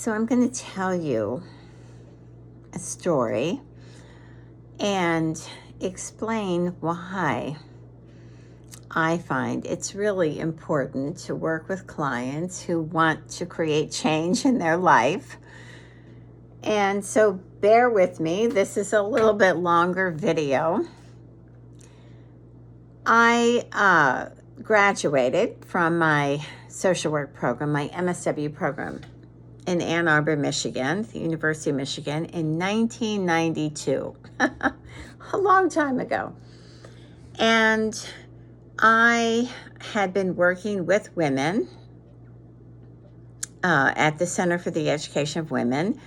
So I'm going to tell you a story and explain why I find it's really important to work with clients who want to create change in their life. And so bear with me. This is a little bit longer video. I graduated from my social work program, my MSW program, in Ann Arbor, Michigan, the University of Michigan, in 1992, a long time ago. And I had been working with women at the Center for the Education of Women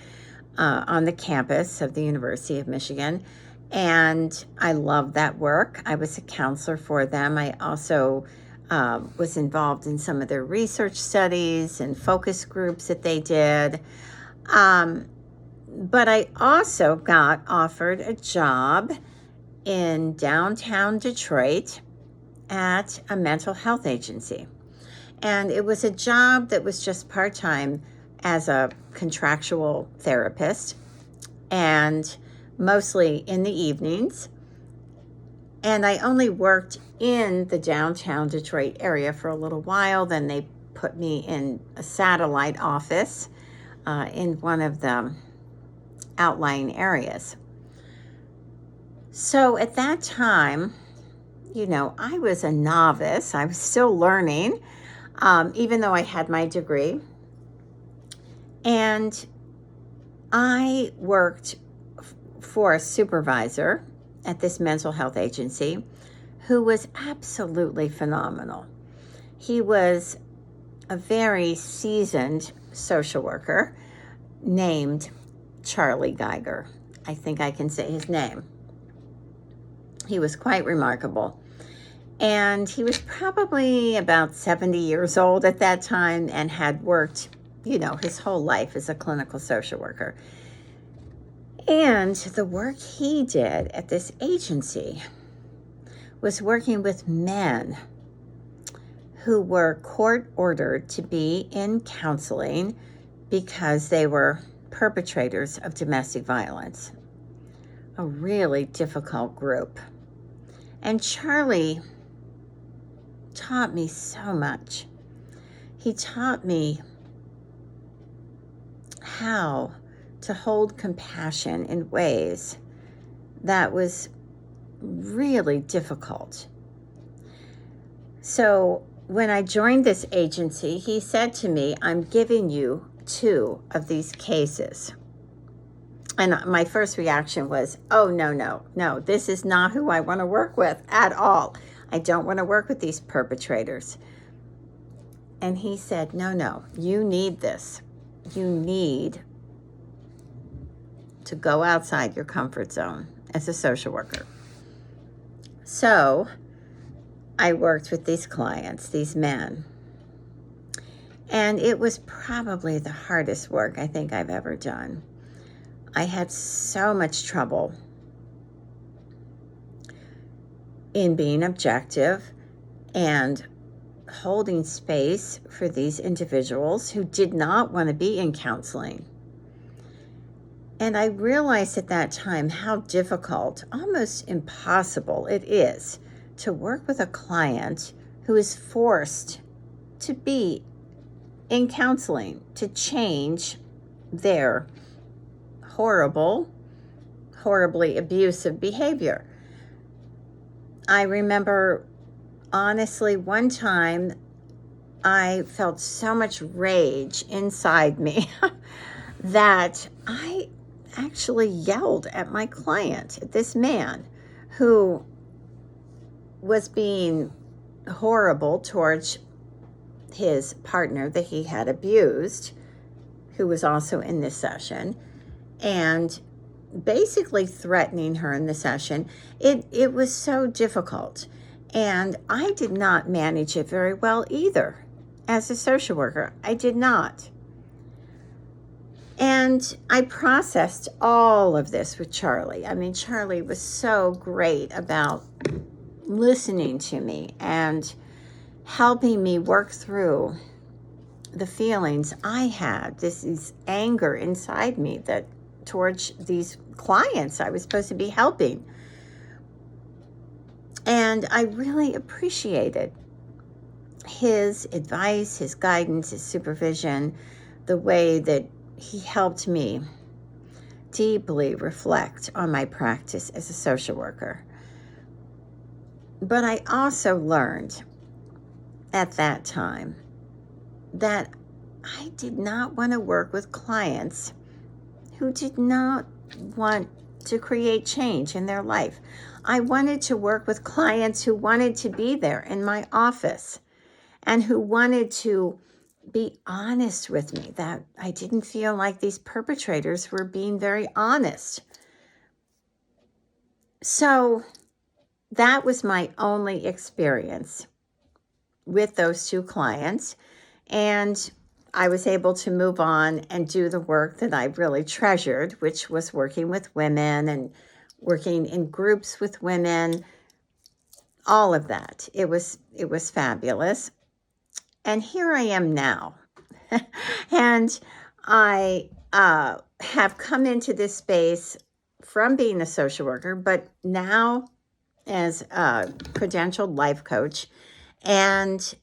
on the campus of the University of Michigan. And I loved that work. I was a counselor for them. I also was involved in some of their research studies and focus groups that they did. But I also got offered a job in downtown Detroit at a mental health agency. And it was a job that was just part-time as a contractual therapist and mostly in the evenings. And I only worked in the downtown Detroit area for a little while. Then they put me in a satellite office in one of the outlying areas. So at that time, I was a novice. I was still learning, even though I had my degree. And I worked for a supervisor at this mental health agency who was absolutely phenomenal. He was a very seasoned social worker named Charlie Geiger. I think I can say his name. He was quite remarkable. And he was probably about 70 years old at that time and had worked, his whole life as a clinical social worker. And the work he did at this agency was working with men who were court-ordered to be in counseling because they were perpetrators of domestic violence. A really difficult group. And Charlie taught me so much. He taught me how to hold compassion in ways that was really difficult. So when I joined this agency, he said to me, I'm giving you 2 of these cases. And my first reaction was, oh, no, this is not who I want to work with at all. I don't want to work with these perpetrators. And he said, no, you need this. You need to go outside your comfort zone as a social worker. So I worked with these clients, these men. And it was probably the hardest work I think I've ever done. I had so much trouble in being objective and holding space for these individuals who did not want to be in counseling. And I realized at that time how difficult, almost impossible it is to work with a client who is forced to be in counseling to change their horribly abusive behavior. I remember, honestly, one time I felt so much rage inside me that I actually yelled at my client, this man who was being horrible towards his partner that he had abused, who was also in this session, and basically threatening her in the session. It was so difficult. And I did not manage it very well either. As a social worker, I did not. And I processed all of this with Charlie. I mean, Charlie was so great about listening to me and helping me work through the feelings I had, this is anger inside me that towards these clients I was supposed to be helping. And I really appreciated his advice, his guidance, his supervision, the way that he helped me deeply reflect on my practice as a social worker. But I also learned at that time that I did not want to work with clients who did not want to create change in their life. I wanted to work with clients who wanted to be there in my office and who wanted to be honest with me, that I didn't feel like these perpetrators were being very honest. So that was my only experience with those two clients. And I was able to move on and do the work that I really treasured, which was working with women and working in groups with women, all of that. It was fabulous. And here I am now. And I have come into this space from being a social worker, but now as a credentialed life coach. And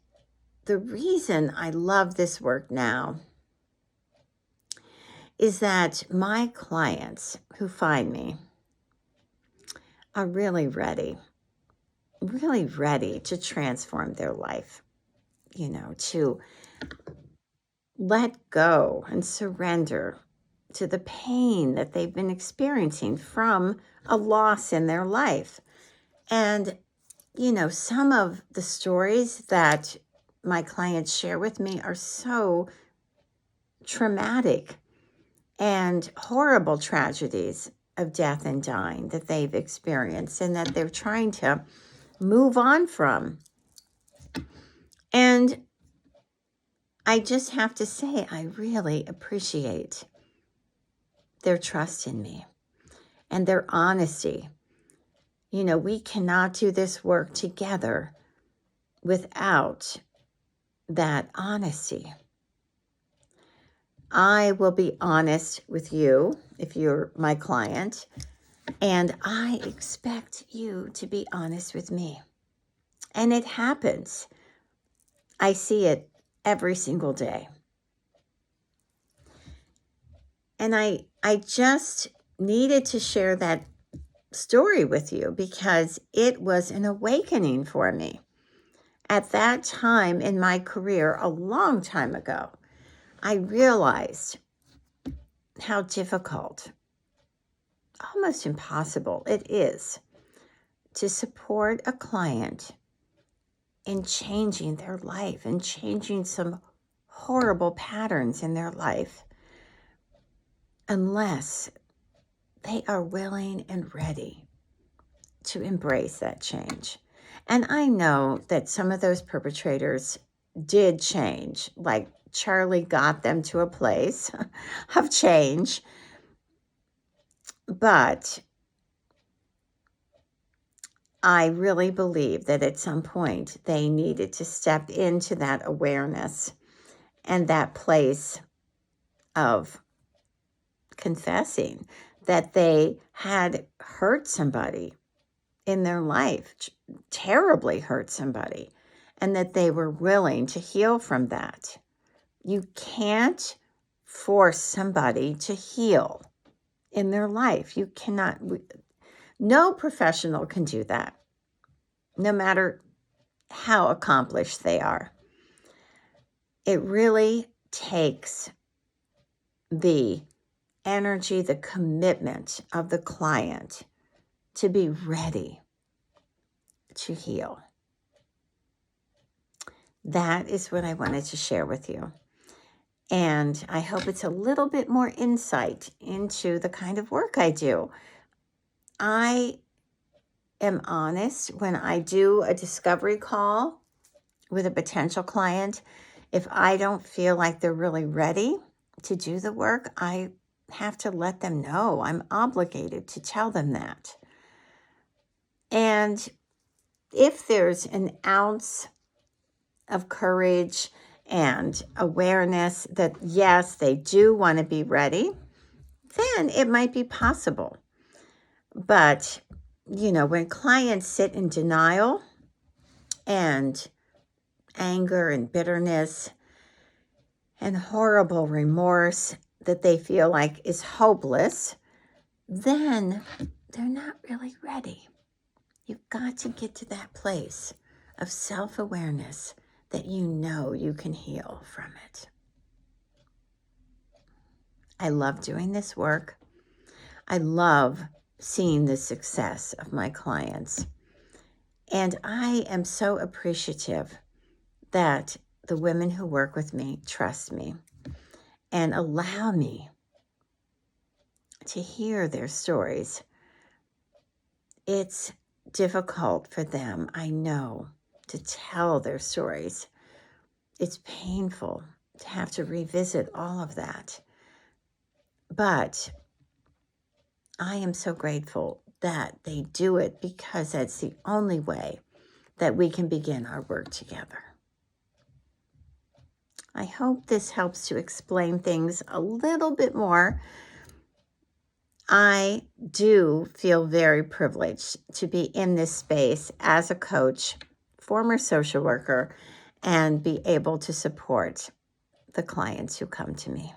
the reason I love this work now is that my clients who find me are really ready to transform their life, to let go and surrender to the pain that they've been experiencing from a loss in their life. And, some of the stories that my clients share with me are so traumatic and horrible tragedies of death and dying that they've experienced and that they're trying to move on from. And I just have to say, I really appreciate their trust in me and their honesty. We cannot do this work together without that honesty. I will be honest with you if you're my client, and I expect you to be honest with me. And it happens. I see it every single day. And I just needed to share that story with you because it was an awakening for me. At that time in my career, a long time ago, I realized how difficult, almost impossible it is to support a client in changing their life and changing some horrible patterns in their life unless they are willing and ready to embrace that change. And I know that some of those perpetrators did change, like Charlie got them to a place of change. But I really believe that at some point they needed to step into that awareness and that place of confessing that they had hurt somebody in their life, terribly hurt somebody, and that they were willing to heal from that. You can't force somebody to heal in their life. You cannot. No professional can do that, no matter how accomplished they are. It really takes the energy, the commitment of the client to be ready to heal. That is what I wanted to share with you. And I hope it's a little bit more insight into the kind of work I do. I am honest when I do a discovery call with a potential client. If I don't feel like they're really ready to do the work, I have to let them know. I'm obligated to tell them that. And if there's an ounce of courage and awareness that, yes, they do want to be ready, then it might be possible. But, when clients sit in denial and anger and bitterness and horrible remorse that they feel like is hopeless, then they're not really ready. You've got to get to that place of self-awareness that you can heal from it. I love doing this work. I love seeing the success of my clients. And I am so appreciative that the women who work with me trust me and allow me to hear their stories. It's difficult for them, I know, to tell their stories. It's painful to have to revisit all of that. But I am so grateful that they do it, because that's the only way that we can begin our work together. I hope this helps to explain things a little bit more. I do feel very privileged to be in this space as a coach, former social worker, and be able to support the clients who come to me.